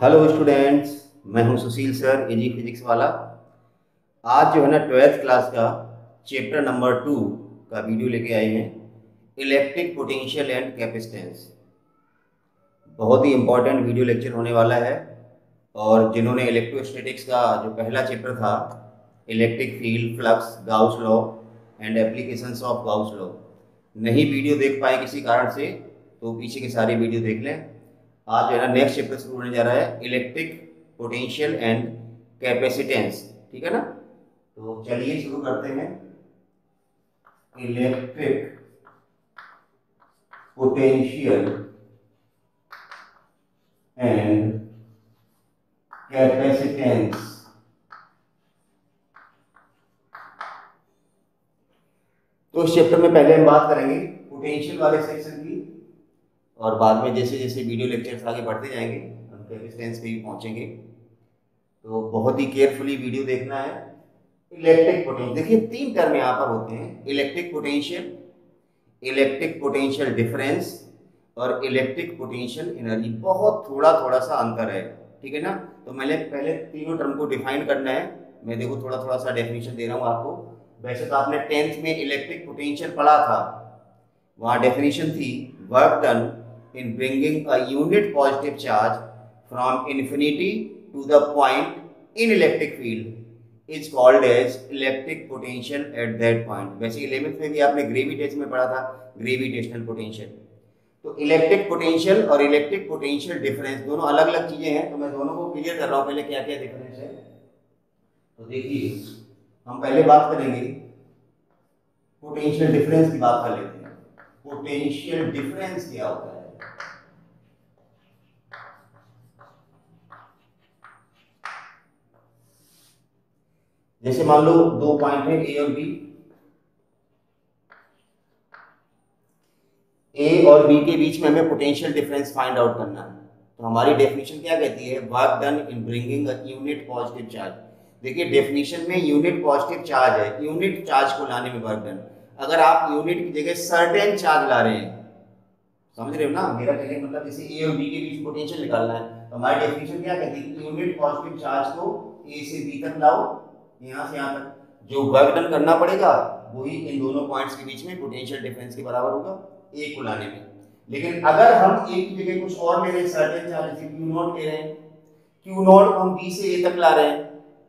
Hello students, मैं हूं सुशील sir, एजी physics वाला। आज जो है ना 12th क्लास का चैप्टर नंबर 2 का वीडियो लेके आए हैं, इलेक्ट्रिक पोटेंशियल एंड कैपेसिटेंस। बहुत ही इम्पोर्टेंट वीडियो लेक्चर होने वाला है। और जिन्होंने इलेक्ट्रोस्टैटिक्स का जो पहला चैप्टर था, electric field, flux, Gauss law and applications of Gauss law, नहीं वीडियो देख पाए किसी कारण से, तो पीछे के सारे वीडियो देख लें। आज जो है ना नेक्स्ट चैप्टर शुरू होने जा रहा है, इलेक्ट्रिक पोटेंशियल एंड कैपेसिटेंस। ठीक है ना, तो चलिए शुरू करते हैं। Electric potential and capacitance. तो इस चैप्टर में पहले हम बात करेंगे पोटेंशियल वाले सेक्शन की, और बाद में जैसे जैसे वीडियो लेक्चर्स आगे बढ़ते जाएंगे हम कैपेसिटेंस पे भी पहुंचेंगे। तो बहुत ही केयरफुली वीडियो देखना है। इलेक्ट्रिक पोटेंशियल, देखिए 3 टर्म यहाँ पर होते हैं, electric potential, electric potential difference और इलेक्ट्रिक पोटेंशियल एनर्जी। बहुत थोड़ा थोड़ा सा अंतर है, ठीक है ना। तो मैंने पहले तीनों टर्म को डिफाइन करना है। मैं देखो थोड़ा थोड़ा सा डेफिनेशन दे रहा हूँ आपको। वैसे तो आपने 10th में इलेक्ट्रिक पोटेंशियल पढ़ा था, वहाँ डेफिनेशन थी, work done in bringing a unit positive charge from infinity to the point in electric field is called as electric potential at that point. वैसे 11th में भी आपने ग्रेविटेशन में पढ़ा था, ग्रेविटेशनल पोटेंशियल। तो इलेक्ट्रिक पोटेंशियल और इलेक्ट्रिक पोटेंशियल डिफरेंस दोनों अलग अलग चीजें हैं, तो मैं दोनों को क्लियर कर रहा हूं पहले क्या क्या डिफरेंस है। तो देखिए, हम पहले बात करेंगे पोटेंशियल डिफरेंस की, बात कर लेते हैं। पोटेंशियल डिफरेंस क्या होता है? जैसे मान लो 2 पॉइंट है ए और बी, ए और बी के बीच में हमें पोटेंशियल डिफरेंस फाइंड आउट करना है। तो हमारी डेफिनेशन क्या कहती है? Work done in bringing a unit positive charge. देखिए डेफिनेशन में यूनिट पॉजिटिव चार्ज है, यूनिट चार्ज को लाने में वर्क डन। अगर आप यूनिट की जगह सर्टेन चार्ज ला रहे हैं, समझ रहे हो ना मेरा कहने का मतलब, जैसे ए और बी के बीच पोटेंशियल निकालना है, तो हमारी डेफिनेशन क्या कहती है कि यूनिट पॉजिटिव चार्ज को ए से बी तक लाओ, यहाँ से यहाँ तक। जो वर्क डन करना पड़ेगा वही इन दोनों पॉइंट्स के बीच में पोटेंशियल डिफरेंस के बराबर होगा, ए को लाने में। लेकिन अगर हम ए की जगह कुछ और ले रहे हैं, सर्टेन चार्ज जैसे क्यू नॉट ले रहे हैं, क्यू नॉट को हम बी से ए तक ला रहे हैं,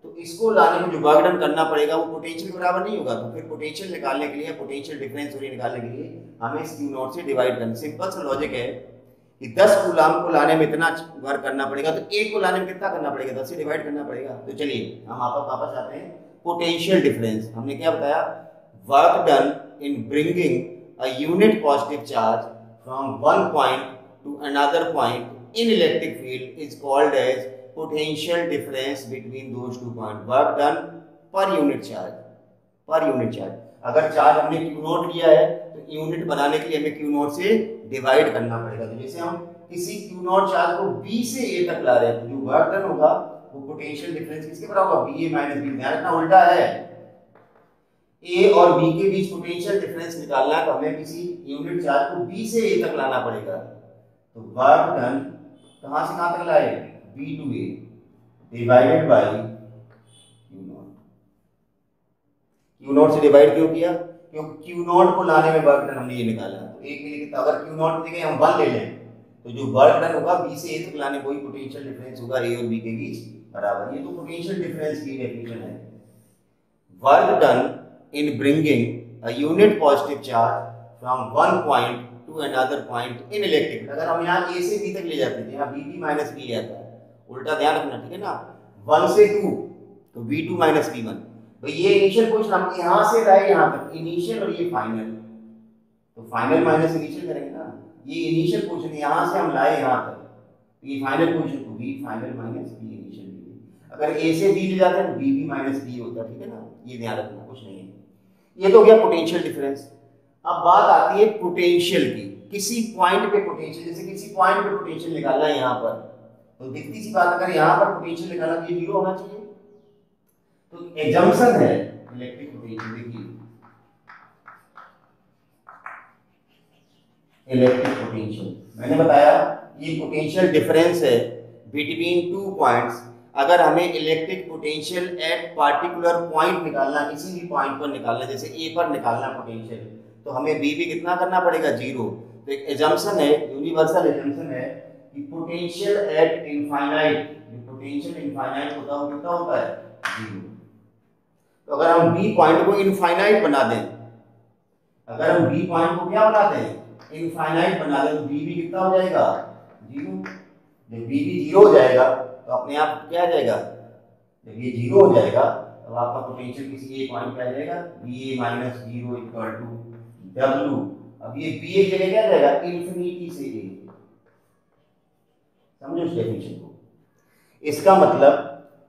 तो इसको लाने में जो वर्क डन करना पड़ेगा वो पोटेंशियल के बराबर नहीं होगा। तो फिर पोटेंशियल निकालने के लिए, पोटेंशियल डिफरेंस निकालने के लिए हमें इस क्यू नॉट से डिवाइड करना। सिंपल सा लॉजिक है कि 10 कूलाम को लाने में इतना वर्क करना पड़ेगा, तो एक को लाने में कितना करना पड़ेगा? 10 से डिवाइड करना पड़ेगा। तो चलिए हम वापस आते हैं। पोटेंशियल डिफरेंस हमने क्या बताया? Work done in bringing a unit positive charge from one point to another point in electric field is called as potential difference between those two point. Work done per unit charge, per unit charge. अगर charge हमने q naught लिया है तो unit बनाने के लिए हमें Q naught से डिवाइड करना पड़ेगा। तो जैसे हम किसी क्यू नॉट चार्ज को बी से ए तक ला रहे हैं, तो जो वर्क डन होगा वो पोटेंशियल डिफरेंस किसके बराबर होगा? B A minus B. ध्यान रखना उल्टा है, ए और बी के बीच पोटेंशियल डिफरेंस निकालना है तो हमें किसी यूनिट चार्ज को बी से ए तक लाना पड़ेगा। तो वर्क डन कहां से कहां तक लाए? B to A divided by q naught. Q naught से डिवाइड क्यों किया? क्योंकि क्यू नॉट को लाने में वर्क डन हमने ये निकाला। तो एक के लिए कितना? अगर क्यू नॉट की जगह हम 1 ले लें तो जो वर्क डन होगा बी से ए तक लाने वही पोटेंशियल डिफरेंस होगा ए और बी के बीच बराबर। ये तो पोटेंशियल डिफरेंस की डेफिनेशन है। Work done in bringing a unit positive charge from one point to another point in electric. अगर हम यहाँ ए से बी तक ले जाते थे, यहाँ बी बी माइनस बी आता है, उल्टा ध्यान रखना, ठीक है ना। 1 से 2 तो v2 माइनस v1। भाई ये इनिशियल पोजीशन हम यहां से लाए यहां तक, इनिशियल और ये फाइनल, तो फाइनल माइनस इनिशियल करेंगे ना। ये इनिशियल पोजीशन यहां से हम लाए यहां तक, तो ये फाइनल पोजीशन को v final minus v initial. अगर a से b ले जाते हैं तो v माइनस b होता है, ठीक है ना। ये ध्यान रखना, कुछ नहीं है। ये तो हो गया पोटेंशियल डिफरेंस। अब बात आती है पोटेंशियल की। किसी पॉइंट पे पोटेंशियल, जैसे किसी पॉइंट पे पोटेंशियल निकालना है यहां पर, तो दिखती सी बात, अगर यहां पर पोटेंशियल निकालना तो ये 0 होना चाहिए। तो एजम्पशन है इलेक्ट्रिक पोटेंशियल। देखिए इलेक्ट्रिक पोटेंशियल मैंने बताया ये पोटेंशियल डिफरेंस है बिटवीन टू पॉइंट्स, अगर हमें electric potential eight particular point निकालना, किसी भी पॉइंट पर निकालना, जैसे ए पर निकालना पोटेंशियल, तो हमें बी भी कितना करना पड़ेगा, जीरो। तो एक एजम्पशन है, यूनिवर्सल एजम्पशन है कि पोटेंशियल एट इनफाइनाइट, जो पोटेंशियल इनफाइनाइट होता है वो कितना होता है, जीरो। तो अगर हम बी पॉइंट को इनफाइनाइट बना दें, अगर हम बी पॉइंट को क्या बना दें, इनफाइनाइट बना दें, तो बी भी कितना हो जाएगा, जीरो। जब बी भी जीरो हो जाएगा तो अपने आप क्या आ जाएगा, जब ये जीरो हो जाएगा तो आपका पोटेंशियल किसी एक पॉइंट पे आ जाएगा, B A minus zero equal to W. अब ये बी ए जगह क्या आ जाएगा, इन्फिनिटी से ए। समझो इस डेफिनेशन को। इसका मतलब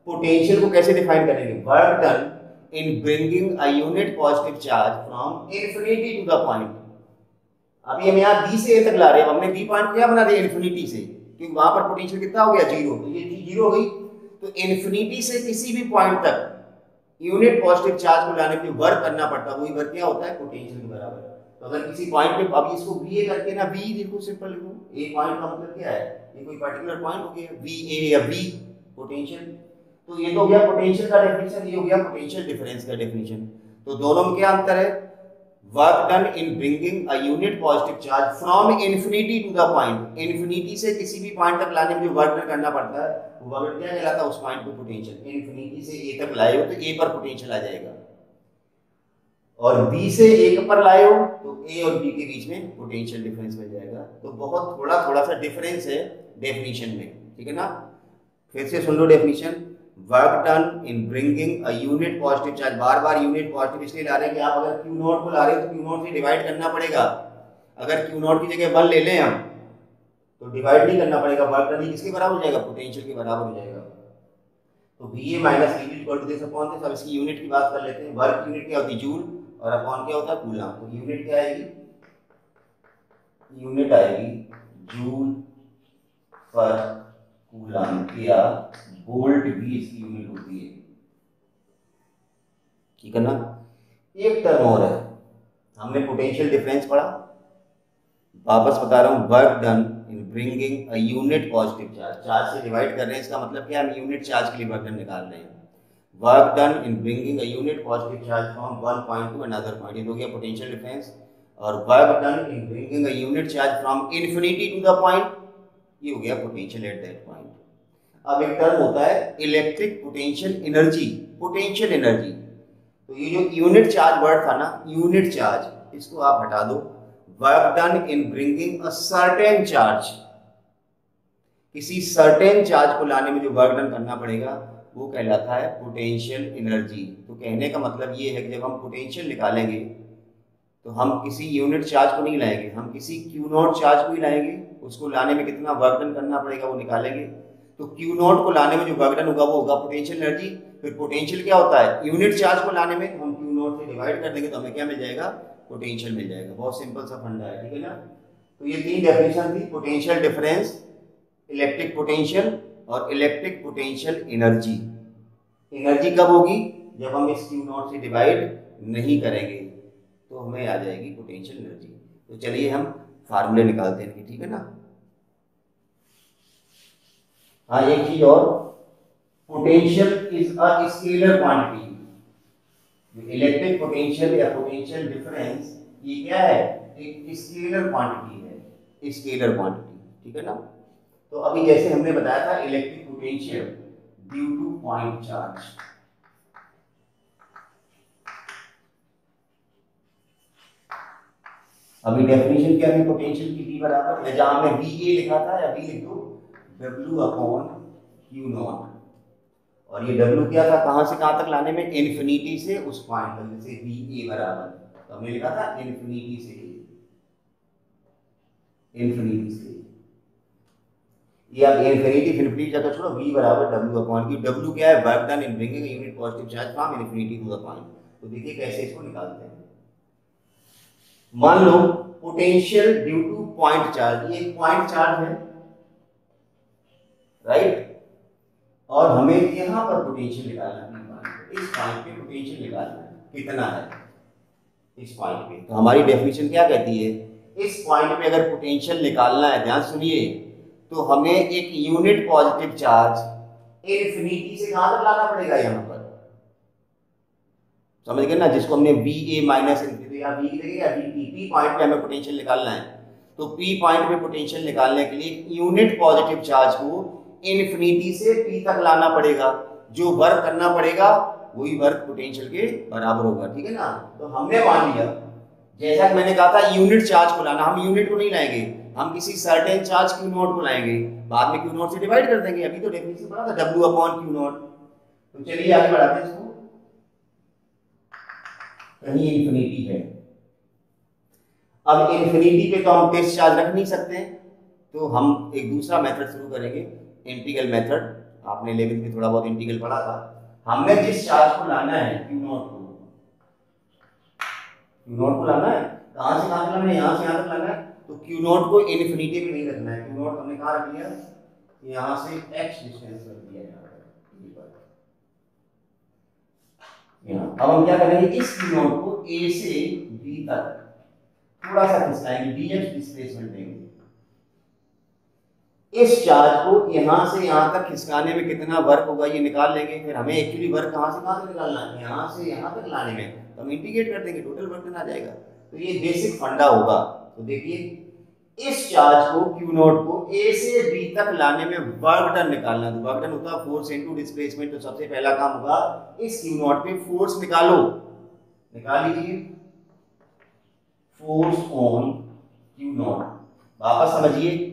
पोटेंशियल को कैसे डिफाइन करेंगे, work done in bringing a unit positive charge from infinity to the point. अभी हम यहाँ बी से ए तक ला रहे हैं, हमने बी पॉइंट क्या बना दिया, इन्फिनिटी से, क्योंकि वहां पर पोटेंशियल कितना हो गया, जीरो। तो ये जीरो हो गई, तो इन्फिनिटी से किसी भी पॉइंट तक यूनिट पॉजिटिव चार्ज को लाने के लिए वर्क करना पड़ता है, वही वर्क क्या होता है, पोटेंशियल के बराबर। तो अगर किसी पॉइंट पे, अब इसको वी ए करके ना, वी देखो सिंपल लिखो, ए पॉइंट का मतलब क्या है, ये कोई पर्टिकुलर पॉइंट हो गया, वी ए या वी पोटेंशियल। तो ये तो हो गया पोटेंशियल का डेफिनेशन, ये हो गया पोटेंशियल डिफरेंस का डेफिनेशन। तो दोनों में क्या अंतर है, work done in bringing a unit positive charge from infinity to the point, infinity से किसी भी पॉइंट तक लाने में जो वर्क डन करना पड़ता है वो वर्क क्या कहलाता है, उस पॉइंट पे पोटेंशियल। इन्फिनिटी से ए तक लाए हो तो ए पर पोटेंशियल आ जाएगा, और बी से ए पर लाए हो तो ए और बी के बीच में पोटेंशियल डिफरेंस मिल जाएगा। तो बहुत थोड़ा थोड़ा सा डिफरेंस है डेफिनेशन में, ठीक है ना। फिर से सुन लो definition, work done in bringing a unit positive charge, बार बार यूनिट पॉजिटिव इसलिए ला रहे हैं कि आप अगर क्यू नॉट को ला रहे हो तो क्यू नॉट से डिवाइड करना पड़ेगा। अगर क्यू नॉट की जगह 1 ले लें हम तो डिवाइड नहीं करना पड़ेगा, वर्क डन किसके बराबर हो जाएगा, पोटेंशियल के बराबर हो जाएगा। तो V A minus V B equal to this upon this. अब इसकी यूनिट की बात कर लेते हैं, वर्क यूनिट क्या होती है, जूल, और अपॉन क्या होता है, कूलम। तो यूनिट क्या आएगी, यूनिट आएगी जूल पर कूलम, या वोल्ट भी इसकी यूनिट होती है, ठीक है ना। एक टर्म और है, हमने पोटेंशियल डिफरेंस पढ़ा, वापस बता रहा हूं, work done in bringing a unit positive charge, charge से डिवाइड कर रहे हैं, इसका मतलब क्या, हम यूनिट चार्ज के लिए वर्क डन निकाल रहे हैं। Work done in bringing a unit positive charge from one point to another point, ये हो गया पोटेंशियल डिफरेंस। और work done in bringing a unit charge from infinity to the point, ये हो गया पोटेंशियल एट दैट पॉइंट। अब एक term होता है electric potential energy, potential energy. तो ये जो यूनिट चार्ज वर्ड था ना, यूनिट चार्ज, इसको आप हटा दो। Work done in bringing a certain charge, किसी सर्टेन चार्ज को लाने में जो वर्क डन करना पड़ेगा वो कहलाता है पोटेंशियल एनर्जी। तो कहने का मतलब ये है कि जब हम पोटेंशियल निकालेंगे तो हम किसी यूनिट चार्ज को नहीं लाएंगे, हम किसी क्यू नॉट चार्ज को ही लाएंगे। उसको लाने में कितना वर्क डन करना पड़ेगा वो निकालेंगे। तो क्यू नॉट को लाने में जो वर्क डन होगा वो होगा पोटेंशियल एनर्जी। फिर पोटेंशियल क्या होता है, यूनिट चार्ज को लाने में हम क्यू नॉट से डिवाइड कर देंगे तो हमें क्या मिल जाएगा, पोटेंशियल मिल जाएगा। बहुत सिंपल सा फंडा है, ठीक है ना। तो ये तीन डेफिनेशन थी, पोटेंशियल डिफरेंस, इलेक्ट्रिक पोटेंशियल और इलेक्ट्रिक पोटेंशियल एनर्जी। एनर्जी कब होगी, जब हम इस क्यू नॉट से डिवाइड नहीं करेंगे तो हमें आ जाएगी पोटेंशियल एनर्जी। तो चलिए हम फार्मूले निकालते हैं, ठीक है ना। हाँ, एक चीज और, potential is a scalar quantity. Electric potential या पोटेंशियल डिफरेंस ये क्या है, एक स्केलर क्वांटिटी है, स्केलर क्वांटिटी, ठीक है ना। तो अभी जैसे हमने बताया था electric potential due to point charge, अभी डेफिनेशन क्या है पोटेंशियल की, V बराबर है, जहां हमने VA लिखा था या V लिख दो W अपॉन क्यू नॉट। और ये W क्या था, कहां से कहां तक लाने में, इन्फिनिटी से उस पॉइंट तक, जैसे VA बराबर, तो हमने लिखा था इन्फिनिटी से, इन्फिनिटी से, ये अब इन्फिनिटी इन्फिनिटी जगह छोड़ो, V बराबर W अपॉन क्यू। W क्या है, work done in bringing a unit positive charge from infinity to the point. तो देखिए कैसे इसको निकालते हैं। मान लो potential due to point charge, ये एक पॉइंट चार्ज है, राइट, और हमें यहां पर पोटेंशियल निकालना है, इस पॉइंट पे पोटेंशियल निकालना है, कितना है इस पॉइंट पे। तो हमारी डेफिनेशन क्या कहती है, इस पॉइंट पे अगर पोटेंशियल निकालना है, ध्यान सुनिए, तो हमें एक यूनिट पॉजिटिव चार्ज इन्फिनिटी से कहां तक लाना पड़ेगा यहाँ पर, समझ गए ना, जिसको हमने वी ए माइनस इन्फिनिटी या वी या पी पॉइंट पे हमें पोटेंशियल निकालना है। तो पी पॉइंट पे पोटेंशियल निकालने के लिए यूनिट पॉजिटिव चार्ज को इन्फिनिटी से पी तक लाना पड़ेगा। जो वर्क करना पड़ेगा वही वर्क पोटेंशियल के बराबर होगा, ठीक है ना। तो हमने मान लिया, जैसा कि मैंने कहा था यूनिट चार्ज को लाना, हम यूनिट को नहीं लाएंगे, हम किसी सर्टेन चार्ज क्यू नॉट को लाएंगे, बाद में क्यू नॉट से डिवाइड कर देंगे। अभी तो डेफिनेशन पढ़ा था W अपॉन क्यू नॉट। तो चलिए आगे बढ़ाते हैं इसको। कहीं इन्फिनिटी है, अब इन्फिनिटी पे तो हम टेस्ट चार्ज रख नहीं सकते, तो हम एक दूसरा मेथड शुरू करेंगे, इंटीग्रल मेथड। आपने 11th में थोड़ा बहुत इंटीग्रल पढ़ा था। हमने जिस चार्ज को लाना है क्यू नॉट को लाना है, कहां से कहां तक लाना है, यहां से यहां तक लाना है। तो क्यू नॉट को इन्फिनिटी में नहीं रखना है, क्यू नॉट हमने कहां रख लिया, यहां से x डिस्टेंस रख दिया यहाँ। अब हम क्या करेंगे, इस क्यू नॉट को a से b तक थोड़ा सा खिसकाएंगे, dx डिस्प्लेसमेंट देंगे। इस चार्ज को यहां से यहां तक खिसकाने में कितना वर्क होगा ये निकाल लेंगे। फिर हमें एक्चुअली वर्क कहां से कहां तक निकालना है, यहां से यहां तक लाने में, तो हम इंटीग्रेट कर देंगे, टोटल वर्क आ जाएगा। तो ये बेसिक फंडा होगा। तो देखिए, इस चार्ज को क्यू नॉट को ए से बी तक लाने में वर्क डन निकालना। तो वर्क डन होता है फोर्स इनटू डिस्प्लेसमेंट। तो सबसे पहला काम होगा, इस क्यू नॉट पे फोर्स निकालो, निकाल लीजिए, फोर्स ऑन क्यू नॉट। वापस समझिए,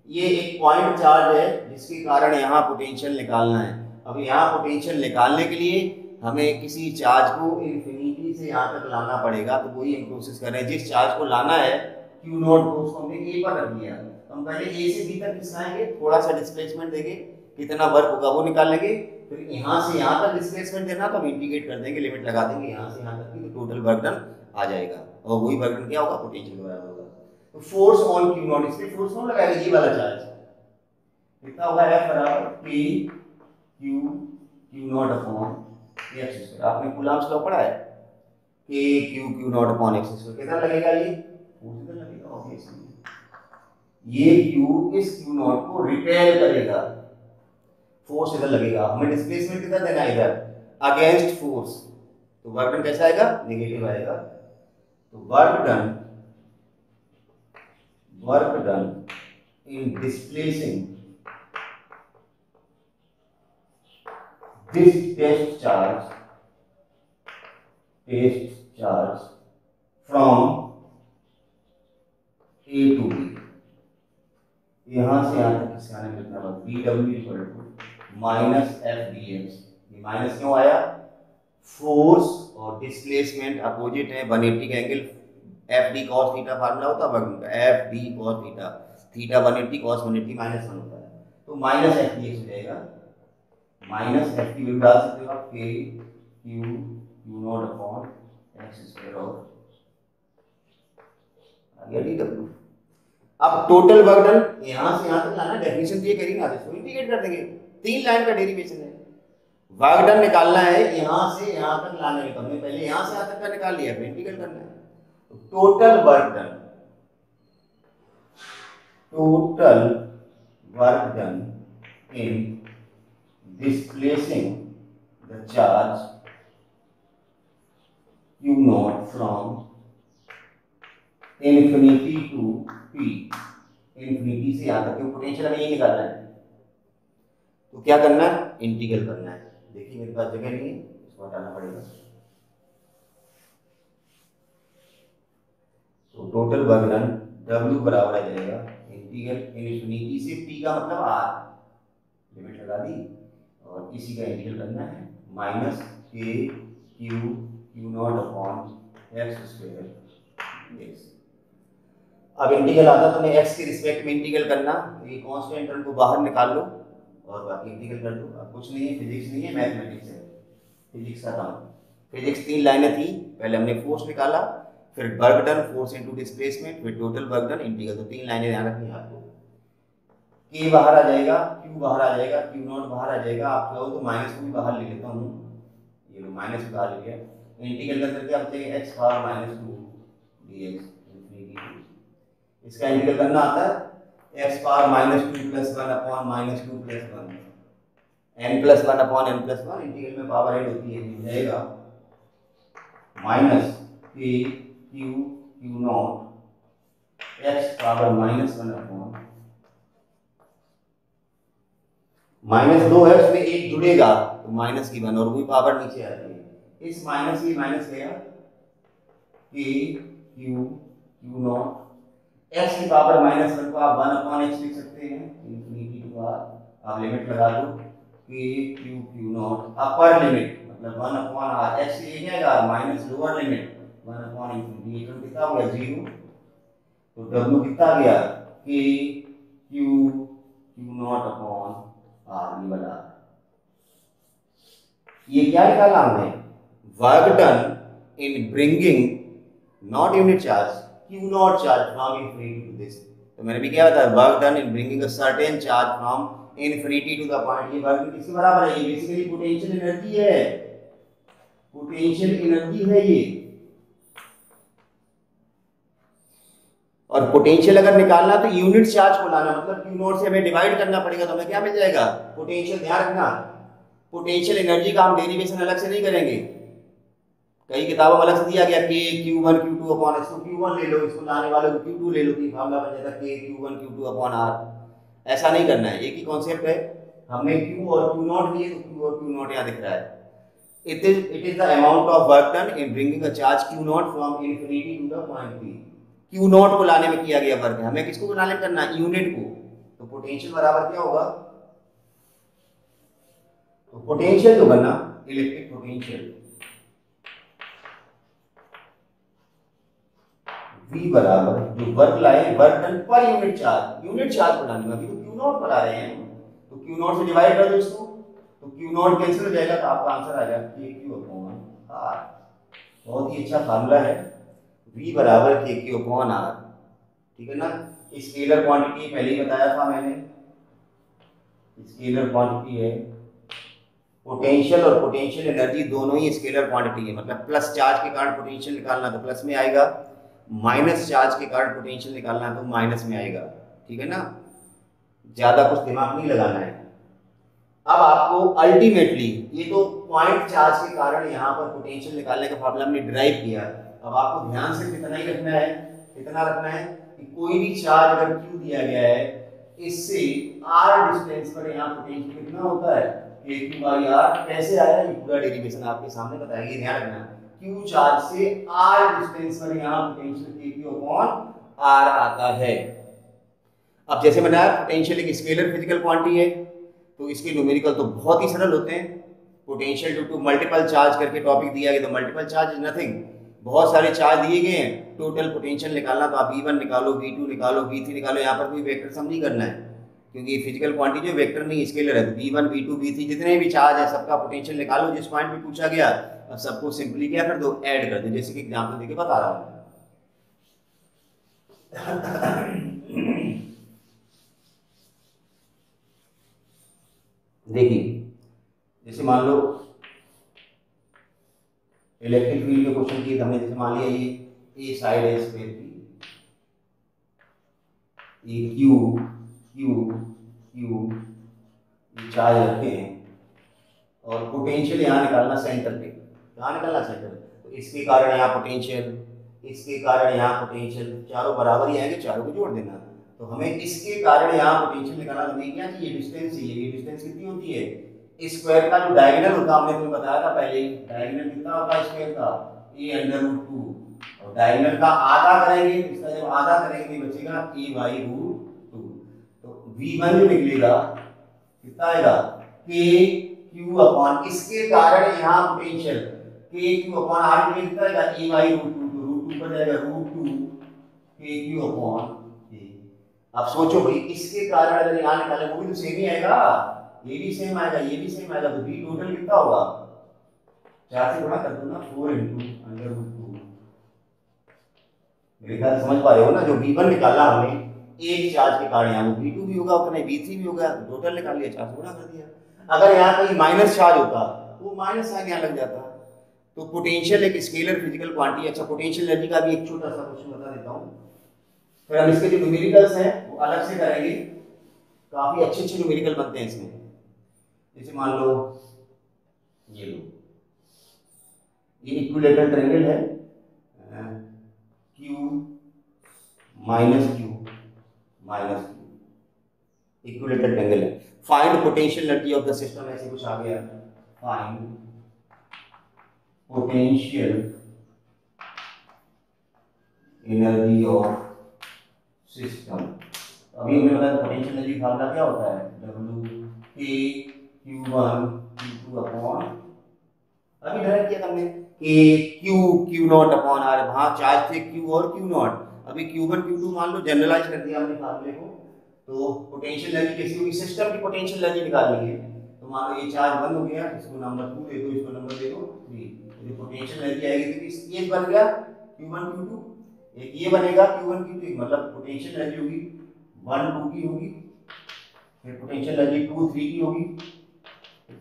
ये एक पॉइंट चार्ज है जिसके कारण यहाँ पोटेंशियल निकालना है। अब यहाँ पोटेंशियल निकालने के लिए हमें किसी चार्ज को इन्फिनिटी से यहाँ तक लाना पड़ेगा। तो वही हम कोशिश कर रहे हैं, जिस चार्ज को लाना है क्यू नॉट को, उसको हमने ए पर रख लिया। तो हम पहले ए से बी तक खिसकाएंगे, थोड़ा सा डिस्प्लेसमेंट देंगे, कितना वर्क होगा वो निकाल लेंगे। फिर यहाँ से यहाँ तक डिस्प्लेसमेंट देना तो हम इंटीग्रेट कर देंगे, लिमिट लगा देंगे यहाँ से यहाँ तक की, तो टोटल वर्क डन आ जाएगा। और वही वर्क डन क्या होगा, पोटेंशियल के बराबर होगा। तो फोर्स ऑन क्यू नॉट, इसमें फोर्स कौन लगाएगा, ये वाला चार्ज कितना होगा, F बराबर P Q not upon x square. आपने कूलम्ब्स लॉ पढ़ा है, K Q not upon x square. कितना लगेगा, ये फोर्स इधर लगेगा ऑब्वियसली। ये Q इस Q नॉट को रिपेल करेगा, फोर्स इधर लगेगा। हमें डिस्प्लेसमेंट कितना देना है, इधर अगेंस्ट फोर्स। तो वर्क डन कैसा आएगा, नेगेटिव आएगा। तो work done in displacing this test charge from A to B, यहां से यहां तक खिसकाने में कितना होगा, dw equal to minus F D X. ये माइनस क्यों आया, फोर्स और डिस्प्लेसमेंट अपोजिट है, 180 का angle F D cos theta formula होता है वर्ग का, F D cos theta, theta 180 cos 180 minus 1 होता है। तो माइनस एफ डी एक्स हो जाएगा, माइनस एफ की वैल्यू डाल सकते हो आप, के Q naught upon x square और आ गया डी डब्ल्यू। अब टोटल वर्क डन यहां से यहां तक लाना, डेफिनेशन दिए करेंगे, आगे इसको इंटीग्रेट कर देंगे। 3 लाइन का डेरिवेशन है, वर्क डन निकालना है यहां से यहां तक लाने में। तो हमने पहले यहां से यहां तक का निकाल लिया, फिर इंटीग्रेट करना है। Total work done in displacing the charge Q naught from infinity to P, infinity से यहां तक की पोटेंशियल हमें ये निकालना है। तो क्या करना है, इंटीग्रल करना है। देखिए मेरे पास जगह नहीं है, इसको हटाना पड़ेगा। तो टोटल वर्क डन W बराबर आ जाएगा इंटीग्रल इन्फिनिटी से P का मतलब R, लिमिट लगा दी, और इसी का इंटीग्रल करना है, minus k Q naught upon x square x. अब इंटीग्रल आता तो मैं एक्स के रिस्पेक्ट में इंटीग्रल करना, तो ये कांस्टेंट टर्म को बाहर निकाल लो और बाकी इंटीग्रल कर दो। अब कुछ नहीं है, फिजिक्स नहीं है, मैथमेटिक्स है, फिजिक्स का काम। फिजिक्स 3 लाइनें थी, पहले हमने फोर्स निकाला, फिर work done, force into displacement, फिर टोटल वर्क डन, इंटीग्रल। तो 3 लाइनें ध्यान रखनी है आपको। के बाहर आ जाएगा, क्यू बाहर आ जाएगा, क्यू नॉट बाहर आ जाएगा। आप चाहो तो माइनस को भी बाहर ले लेता हूँ, ये लो माइनस को बाहर ले लिया। इंटीग्रल कर करके आप चाहिए एक्स पावर -2 dx, इसका इंटीग्रल करना आता है x power minus two plus one upon minus two plus one, n plus one upon n plus one, integral में पावर ऐड होती है, मिल जाएगा minus k q q naught x power minus one upon minus दो है उसमें एक जुड़ेगा तो माइनस की वन और वही पावर नीचे आती है, इस माइनस की माइनस गया k q q naught x की पावर माइनस वन को आप वन अपॉन एक्स लिख सकते हैं, इनफिनिटी टू आर, आप लिमिट लगा दो k q q naught upper limit मतलब वन अपॉन आर, एक्स की ये जाएगा minus lower limit one upon infinity, ये टर्म कितना हो गया जीरो, तो डब्ल्यू कितना गया k q q naught upon R, ये वाला ये क्या निकाला हमने, work done in bringing not unit charge q naught charge from infinity to this, तो मैंने भी क्या बताया work done in bringing a certain charge from infinity to the point, ये वर्क किसके बराबर है, ये बेसिकली पोटेंशियल एनर्जी है, पोटेंशियल एनर्जी है ये, और पोटेंशियल अगर निकालना तो यूनिट चार्ज को लाना, मतलब क्यू नॉट से हमें डिवाइड करना पड़ेगा, तो हमें क्या मिल जाएगा पोटेंशियल, ध्यान रखना पोटेंशियल एनर्जी का हम डेरिवेशन अलग से नहीं करेंगे, कई किताबों में अलग से दिया गया k q one q two upon, इसको क्यू वन ले लो, इसको लाने वाले को क्यू टू ले लो, तो फार्मूला बन जाता है k q one q two upon R, ऐसा नहीं करना है, एक ही कॉन्सेप्ट है, हमने क्यू और क्यू नॉट लिए तो क्यू और क्यू नॉट यहाँ दिख रहा है, it is the amount of work done in bringing a charge q naught from infinity to the point P, q naught को लाने में किया गया वर्क है, हमें किसको लाने में करना है यूनिट को, तो पोटेंशियल बराबर क्या होगा, तो पोटेंशियल जो बनना इलेक्ट्रिक पोटेंशियल V बराबर जो वर्क लाए work done per unit charge बढ़ाने में, अभी तो क्यू नॉट बढ़ा रहे हैं तो क्यू नॉट से डिवाइड कर दो इसको, तो क्यू नॉट कैंसिल हो जाएगा, तो आपका आंसर आ जाएगा के क्यू अपॉन आर, बहुत ही अच्छा फार्मूला है, V बराबर के क्यू अपॉन आर, ठीक है ना, स्केलर क्वांटिटी पहले ही बताया था मैंने, स्केलर क्वांटिटी है, पोटेंशियल और पोटेंशियल एनर्जी दोनों ही स्केलर क्वांटिटी है, मतलब प्लस चार्ज के कारण पोटेंशियल निकालना तो प्लस में आएगा, माइनस चार्ज के कारण पोटेंशियल निकालना तो माइनस में आएगा, ठीक है ना, ज्यादा कुछ दिमाग नहीं लगाना है। अब आपको अल्टीमेटली ये तो पॉइंट चार्ज के कारण यहाँ पर पोटेंशियल निकालने का फार्मूला हमने डिराइव किया, अब आपको ध्यान से कितना ही रखना है, इतना रखना है कि कोई भी चार्ज अगर क्यू दिया गया है इससे आर डिस्टेंस पर यहाँ पोटेंशियल कितना होता है के क्यू बाई आर, कैसे आया ये पूरा डेरिवेशन आपके सामने बताया, ये ध्यान रखना, क्यू चार्ज से आर डिस्टेंस पर यहाँ पोटेंशियल के क्यू अपॉन आर आता है। अब जैसे मैंने पोटेंशियल एक स्केलर फिजिकल क्वांटिटी है तो इसके न्यूमेरिकल तो बहुत ही सरल होते हैं, potential due to multiple charge करके टॉपिक दिया गया, तो मल्टीपल चार्ज इज नथिंग, बहुत सारे चार्ज दिए गए हैं, टोटल पोटेंशियल निकालना तो आप V1 निकालो, V2 निकालो, V3 निकालो, यहाँ पर कोई वेक्टर सम नहीं करना है क्योंकि फिजिकल क्वांटिटी जो वेक्टर नहीं स्केलर है, तो V1 V2 V3 जितने भी चार्ज है सबका पोटेंशियल निकालो जिस पॉइंट पे पूछा गया, अब सबको सिंपली क्या कर दो ऐड कर दो, जैसे कि एग्जांपल देके बता रहा हूँ। देखिए जैसे मान लो इलेक्ट्रिक फील्ड के क्वेश्चन किए हमने, जैसे मान लिया ये साइड है स्क्वायर की, ये क्यू क्यू क्यू चार्ज रखे हैं और पोटेंशियल यहाँ निकालना सेंटर पे, कहाँ निकालना सेंटर, तो इसके कारण यहाँ पोटेंशियल, इसके कारण यहाँ पोटेंशियल, चारों बराबर ही आएंगे, चारों को जोड़ देना, तो हमें इसके कारण यहाँ पोटेंशियल निकालना, तो हमें क्या चाहिए डिस्टेंस चाहिए, ये डिस्टेंस कितनी होती है, स्क्वायर का जो डायगोनल होता है हमने तुम्हें बताया था पहले ही, डायगोनल कितना होता है स्क्वायर का a अंडर रूट 2, और डायगोनल का आधा करेंगे तो इसका जब आधा करेंगे तो बचेगा a बाई रूट 2, तो v1 जो निकलेगा कितना आएगा k q अपॉन, इसके कारण यहाँ potential k q upon r के कितना आएगा a बाई रूट 2, तो रूट 2 पर जाएगा root 2 k q upon a। अब सोचो भाई इसके कारण अगर यहाँ निकाले वो भी तो सेम ही आएगा, ये भी सेम आएगा, ये भी सेम आएगा, तो v टोटल कितना होगा, 4 से गुणा कर दो ना, 4 × अंडर रूट 2, मेरे ख्याल समझ पा रहे हो ना, जो v1 निकाला हमने एक चार्ज के कारण, यहाँ वो v2 भी होगा उतना v3 भी होगा, टोटल निकाल लिया, 4 से गुणा कर दिया। अगर यहाँ कहीं माइनस चार्ज होता तो माइनस साइन यहाँ लग जाता। तो पोटेंशियल एक स्केलर फिजिकल क्वांटिटी। अच्छा पोटेंशियल एनर्जी का भी एक छोटा सा क्वेश्चन बता देता हूँ, फिर हम इसके जो न्यूमेरिकल्स हैं वो अलग से करेंगे, काफी अच्छे अच्छे न्यूमेरिकल बनते हैं इसमें। जैसे मान लो ये लो, ये इक्विलेटरल ट्रायंगल है, q minus q minus q, equilateral triangle है। Find potential energy of the system, ऐसे कुछ आ गया, find potential energy of system. अभी हमने बताया पोटेंशियल एनर्जी फार्मूला क्या होता है, W K Q1 Q2 upon, अभी डायरेक्ट किया हमने कि Q नॉट अपॉन R, वहां चार्ज थे Q और Q नॉट, अभी Q1 Q2 मान लो जनरलाइज कर दिया हमने फार्मूले को। तो पोटेंशियल एनर्जी कैसी होगी, सिस्टम की पोटेंशियल एनर्जी निकालनी है। तो मान लो ये चार्ज 1 हो गया, इसको नंबर 2 दे दो, इसको नंबर दे दो 3, तो पोटेंशियल एनर्जी आएगी तो ये बन गया Q1 Q2, एक ये बनेगा Q1 Q2, मतलब पोटेंशियल एनर्जी होगी 1 2 की होगी, फिर पोटेंशियल एनर्जी 2 3 की होगी,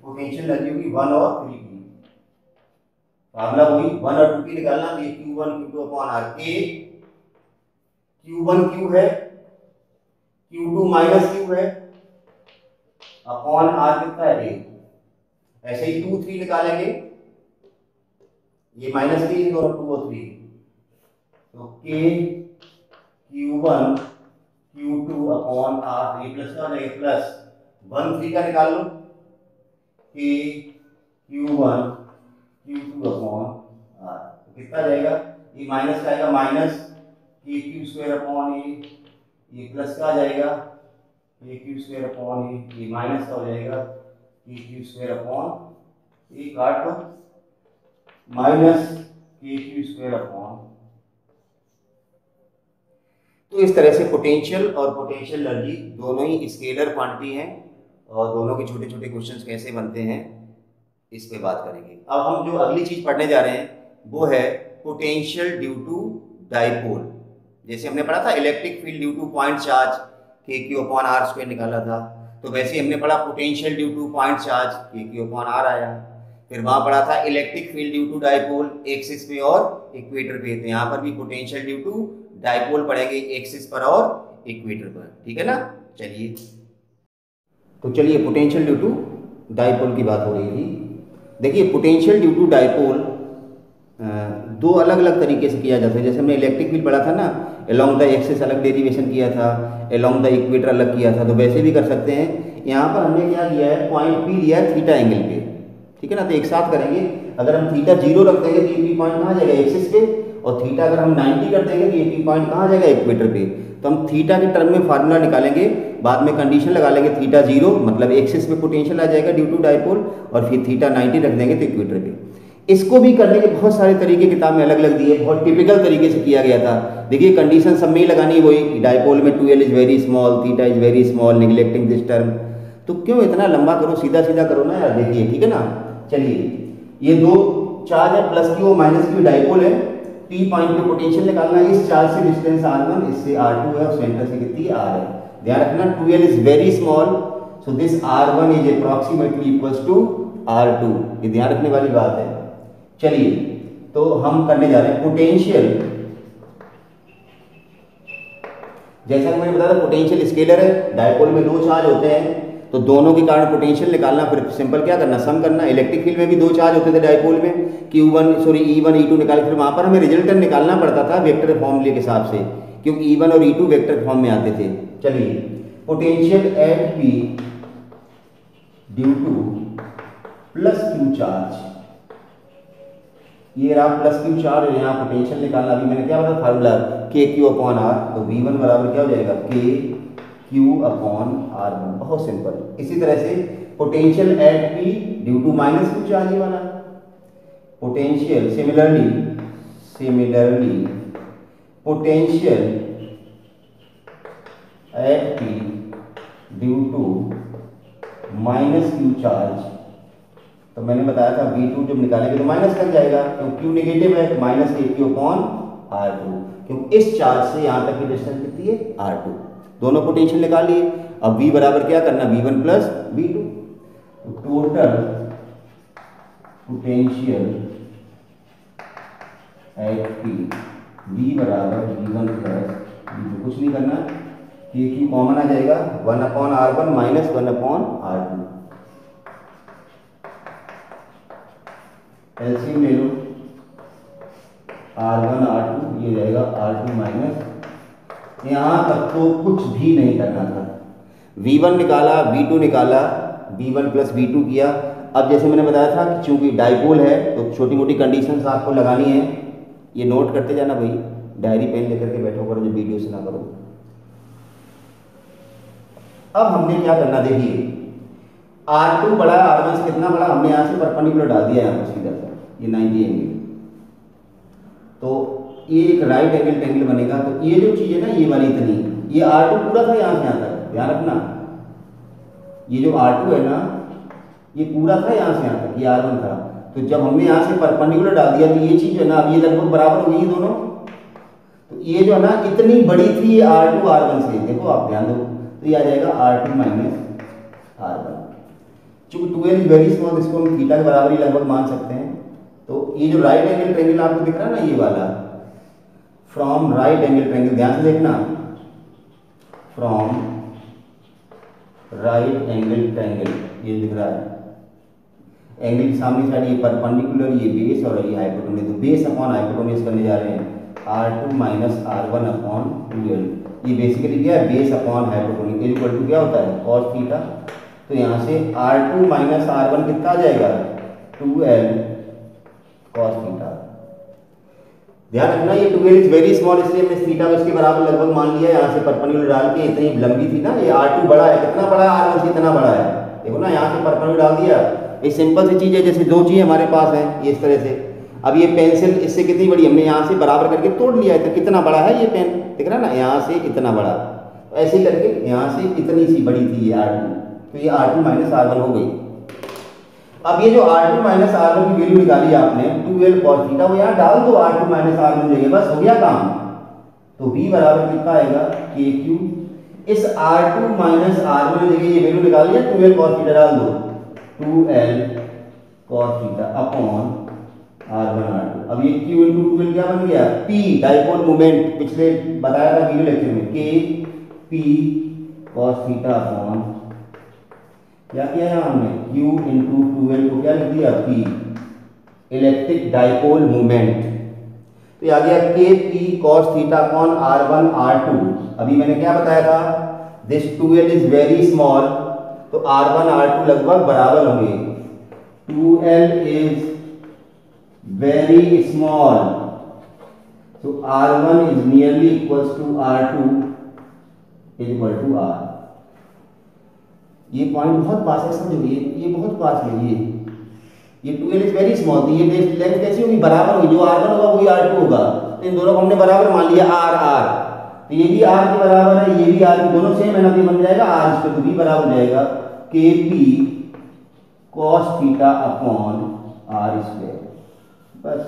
पोटेंशियल एनर्जी होगी 1 और 3 की। फार्मूला वही 1 और 2 की निकालना, तो ये Q1 Q2 अपॉन R, के Q1 Q है, Q2 माइनस Q है, अपॉन R कितना है 1। ऐसे ही 2 3 निकालेंगे, ये माइनस के इन दोनों 2 और 3, तो के Q1 Q2 अपॉन R, ये प्लस का हो जाएगा, प्लस 1 3 का निकाल लो, के Q1 Q2 अपॉन R, तो कितना जाएगा, ये माइनस का आएगा minus k Q square upon ये प्लस का आ जाएगा के क्यू स्क्वायर अपॉन ये माइनस का हो जाएगा के क्यू स्क्वायर अपॉन ये, काट दो, minus k Q square upon. तो इस तरह से पोटेंशियल और पोटेंशियल एनर्जी दोनों ही स्केलर क्वांटिटी हैं, और दोनों के छोटे छोटे क्वेश्चंस कैसे बनते हैं इस पे बात करेंगे। अब हम जो अगली चीज पढ़ने जा रहे हैं वो है पोटेंशियल ड्यू टू डाइपोल। जैसे हमने पढ़ा था electric field due to point charge k q upon r square निकाला था, तो वैसे हमने पढ़ा potential due to point charge k q upon r आया। फिर वहां पढ़ा था electric field due to dipole axis पे और इक्वेटर पे, तो यहाँ पर भी पोटेंशियल ड्यू टू डाइपोल पढ़ेंगे एक्सिस पर और इक्वेटर पर, ठीक है ना। चलिए तो चलिए पोटेंशियल ड्यू टू डाइपोल की बात हो रही थी। देखिए पोटेंशियल ड्यू टू डाइपोल दो अलग अलग तरीके से किया जाता है। जैसे हमने इलेक्ट्रिक फील्ड पढ़ा था ना, अलोंग द एक्सिस अलग डेरिवेशन किया था, अलोंग द इक्वेटर अलग किया था, तो वैसे भी कर सकते हैं। यहाँ पर हमने क्या किया है, पॉइंट पी लिया है थीटा एंगल पे, ठीक है ना। तो एक साथ करेंगे, अगर हम थीटा 0 रख देंगे तो ये पी पॉइंट कहाँ जाएगा, एक्सिस पे, और थीटा अगर हम 90 कर देंगे तो ये पी पॉइंट कहाँ जाएगा, इक्वेटर पे। तो हम थीटा के टर्म में फार्मूला निकालेंगे, बाद में कंडीशन लगा लेंगे, थीटा 0 मतलब एक्सिस पे पोटेंशियल आ जाएगा ड्यू टू डाइपोल, और फिर थीटा 90 रख देंगे तो इक्वेटर पे। इसको भी करने के बहुत सारे तरीके किताब में अलग अलग दिए, बहुत टिपिकल तरीके से किया गया था। देखिए कंडीशन सब में ही लगानी वही, डाइपोल में 2l is very small, theta is very small, neglecting this term. तो क्यों इतना लंबा करो, सीधा सीधा करो ना यार। देखिए ठीक है ना। चलिए ये दो चार्ज है, plus Q minus Q dipole है, पी पॉइंट पे पोटेंशियल निकालना है। इस चार्ज से डिस्टेंस r1, इससे r2 है, और सेंटर से कितनी r है। ध्यान रखना 2l is very small, so this r1 is approximately equals to r2, ये ध्यान रखने वाली बात है। चलिए तो हम करने जा रहे हैं पोटेंशियल। जैसा कि मैंने बताया था पोटेंशियल स्केलर है, डाइपोल में दो चार्ज होते हैं, तो दोनों के कारण पोटेंशियल निकालना, फिर सिंपल क्या करना, सम करना। इलेक्ट्रिक फील्ड में भी दो चार्ज होते थे डाइपोल में, E1 E2 निकाले, फिर वहां पर हमें रिजल्टेंट निकालना पड़ता था वेक्टर फॉर्मूले के हिसाब से, क्योंकि E1 और E2 वेक्टर फॉर्म में आते थे। चलिए potential at P due two plus Q charge, ये रहा प्लस क्यू चार्ज, और यहाँ पोटेंशियल निकालना। अभी मैंने क्या बताया फार्मूला, के क्यू अपॉन आर, तो V1 बराबर क्या हो जाएगा, के क्यू अपॉन R1, बहुत सिंपल। इसी तरह से potential at P due to minus q charge वाला, potential similarly potential at P due to minus q charge, तो मैंने बताया था V2 जब निकालेंगे तो माइनस लग जाएगा, क्योंकि क्यू नेगेटिव है, minus k q upon R2, क्योंकि इस चार्ज से यहाँ तक की डिस्टेंस कितनी है, R2। दोनों पोटेंशियल निकाल लिए। अब V बराबर क्या करना, V1 प्लस V2, तो total potential at P V बराबर V1 प्लस कुछ नहीं करना, के क्यू कॉमन आ जाएगा 1/r1 माइनस 1/r2, एलसीएम ले लो, r1 r2 ये जाएगा r2 माइनस, यहाँ तक तो कुछ भी नहीं करना था, v1 निकाला, v2 निकाला, v1 प्लस v2 किया। अब जैसे मैंने बताया था कि चूंकि डाइपोल है तो छोटी मोटी कंडीशंस आपको लगानी है, ये नोट करते जाना भाई, डायरी पेन लेकर के बैठो करो, जो वीडियो से ना करो। अब हमने क्या करना, देखिए R2 बड़ा है R1 से, कितना बड़ा, हमने यहाँ से परपेंडिकुलर डाल दिया यहाँ पर सीधा सा, ये 90 एंगल, तो ये एक राइट एंगल ट्रायंगल बनेगा। तो ये जो चीज़ है ना, ये वाली इतनी, ये R2 पूरा था यहाँ से यहाँ तक, ध्यान रखना, ये जो R2 है ना, ये पूरा था यहाँ से यहाँ तक, ये R1 था। तो जब हमने यहाँ से परपेंडिकुलर डाल दिया तो ये चीज़ है ना, अब ये लगभग बराबर हो गई दोनों। तो ये जो है ना, इतनी बड़ी थी ये R2 R1 से, देखो आप ध्यान दो, तो ये आ जाएगा R2 माइनस R1। चूंकि 2l इज वेरी स्मॉल, इसको हम थीटा के बराबर ही लगभग मान सकते हैं। तो ये जो राइट एंगल ट्रायंगल आपको दिख रहा है ना, ये वाला, फ्रॉम राइट एंगल ट्रायंगल, ध्यान से देखना, फ्रॉम राइट एंगल ट्रायंगल, ये दिख रहा है, एंगल के सामने साइड ये परपेंडिकुलर, ये बेस और ये हाइपोटेन्यूज, तो बेस अपॉन हाइपोटेन्यूज करने जा रहे हैं, R2 minus R1 upon 2l। ये बेसिकली क्या है, base upon hypotenuse equal to क्या होता है, cos थीटा। तो यहाँ से R2 माइनस R1 कितना आ जाएगा, 2l cos थीटा। ध्यान रखना ये 2l इज वेरी स्मॉल, इसलिए हमने थीटा को इसके बराबर लगभग मान लिया। यहाँ से परपेंडिकुलर डाल के, इतनी लंबी थी ना, ये R2 बड़ा है, कितना बड़ा है, R1 से इतना बड़ा है, देखो ना, यहाँ से परपेंडिकुलर डाल दिया। ये सिंपल सी चीज़ है, जैसे दो चीज़ें हमारे पास हैं ये इस तरह से, अब ये पेंसिल इससे कितनी बड़ी, हमने यहाँ से बराबर करके तोड़ लिया है, तो कितना बड़ा है ये पेन, दिख रहा है ना, यहाँ से इतना बड़ा, ऐसे ही करके यहाँ से इतनी सी बड़ी थी ये R2, तो ये R2 माइनस R1 हो गई। अब ये जो R2 माइनस R1 की वैल्यू निकाली आपने 2l cos थीटा, वो यहाँ डाल दो R2 माइनस R1 जगह, बस हो गया काम। तो v बराबर कितना आएगा, के क्यू, इस R2 माइनस R1 जगह ये वैल्यू निकाल लिया, 2l cos थीटा डाल दो, 2l cos theta upon R1 R2। अब ये Q इंटू 2l क्या बन गया, P डाइपोल मोमेंट, पिछले बताया था वीडियो लेक्चर में, K P cos theta upon, क्या किया है हमने, Q इंटू 2l को क्या लिख दिया, P इलेक्ट्रिक डाइपोल मोमेंट। तो ये आ गया K P cos theta upon R1 R2। अभी मैंने क्या बताया था, this 2l is very small, तो R1 R2 लगभग बराबर होंगे, 2l is very small, so R1 is nearly equals to R2 is equal to R। ये पॉइंट बहुत पास है, समझो, ये बहुत पास है, ये 2l is very small, तो ये लेंथ कैसी होगी, बराबर होगी, जो R1 होगा वही R2 होगा, तो इन दोनों को हमने बराबर मान लिया R R, तो ये भी R के बराबर है, ये भी R, दोनों सेम है ना, तो बन जाएगा R स्क्वायर, तो भी बराबर हो जाएगा KP cos theta upon R square. बस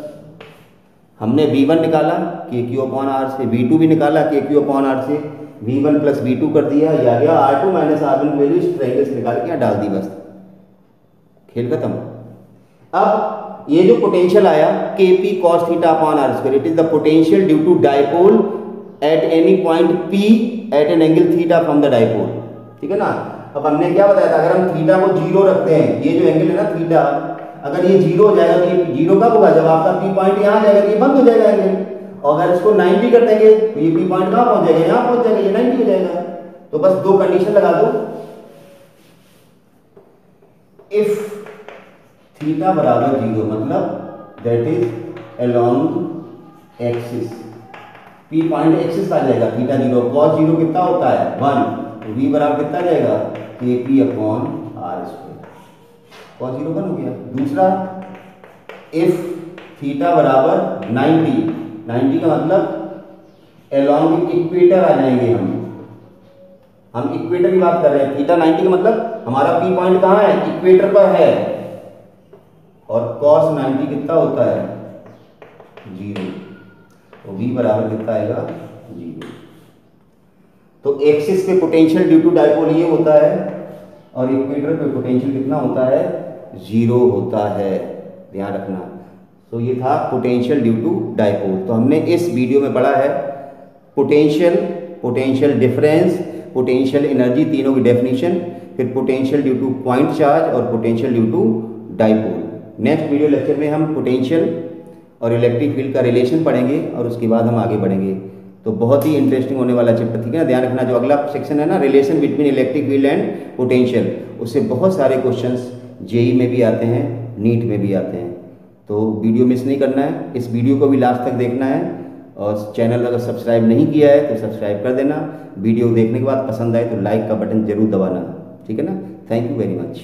हमने v1 निकाला KQ अपॉन R से, v2 भी निकाला KQ अपॉन R से, v1 प्लस v2 कर दिया, या गया R2 माइनस R1 वैल्यू इस ट्रायंगल से निकाल के यहाँ डाल दी, बस खेल खत्म। अब ये जो पोटेंशियल आया KP cos theta upon R square, it is the potential due to dipole at any point P at an angle theta from the dipole, ठीक है ना। अब हमने क्या बताया था, अगर हम थीटा को 0 रखते हैं, ये जो एंगल है ना थीटा, अगर ये 0 हो जाएगा, तो ये 0 कब होगा, जब आपका P पॉइंट यहाँ आ जाएगा, तो ये बंद हो जाएगा एंगल, और अगर इसको 90 कर देंगे तो ये P पॉइंट कहाँ पहुंच जाएगा, यहाँ पहुंच जाएगा, ये 90 हो जाएगा। तो बस दो कंडीशन लगा दो, इफ थीटा बराबर 0, मतलब that is along axis, P point axis आ जाएगा, थीटा 0, cos 0 कितना होता है 1, तो V बराबर कितना जाएगा, KP upon R square, cos 0 1 हो गया। दूसरा, इफ थीटा बराबर 90 का मतलब अलोंग इक्वेटर आ जाएंगे हम इक्वेटर की बात कर रहे हैं, थीटा 90 का मतलब हमारा P पॉइंट कहाँ है, इक्वेटर पर है, और cos 90 कितना होता है 0, तो V बराबर कितना आएगा 0। तो एक्सिस पे पोटेंशियल ड्यू टू डाइपोल ये होता है, और इक्वेटर पे पोटेंशियल कितना होता है 0 होता है, ध्यान रखना। तो ये था पोटेंशियल ड्यू टू डाइपोल। तो हमने इस वीडियो में पढ़ा है potential, potential difference, potential energy, तीनों की डेफिनेशन, फिर potential due to point charge और potential due to dipole. Next video lecture में हम पोटेंशियल और इलेक्ट्रिक फील्ड का रिलेशन पढ़ेंगे और उसके बाद हम आगे बढ़ेंगे। तो बहुत ही इंटरेस्टिंग होने वाला चैप्टर, ठीक है ना। ध्यान रखना, जो अगला सेक्शन है ना, relation between electric field and potential, उससे बहुत सारे क्वेश्चंस जेई में भी आते हैं, नीट में भी आते हैं। तो वीडियो मिस नहीं करना है, इस वीडियो को भी लास्ट तक देखना है, और चैनल अगर सब्सक्राइब नहीं किया है तो सब्सक्राइब कर देना। वीडियो देखने के बाद पसंद आए तो लाइक का बटन जरूर दबाना, ठीक है ना। Thank you very much.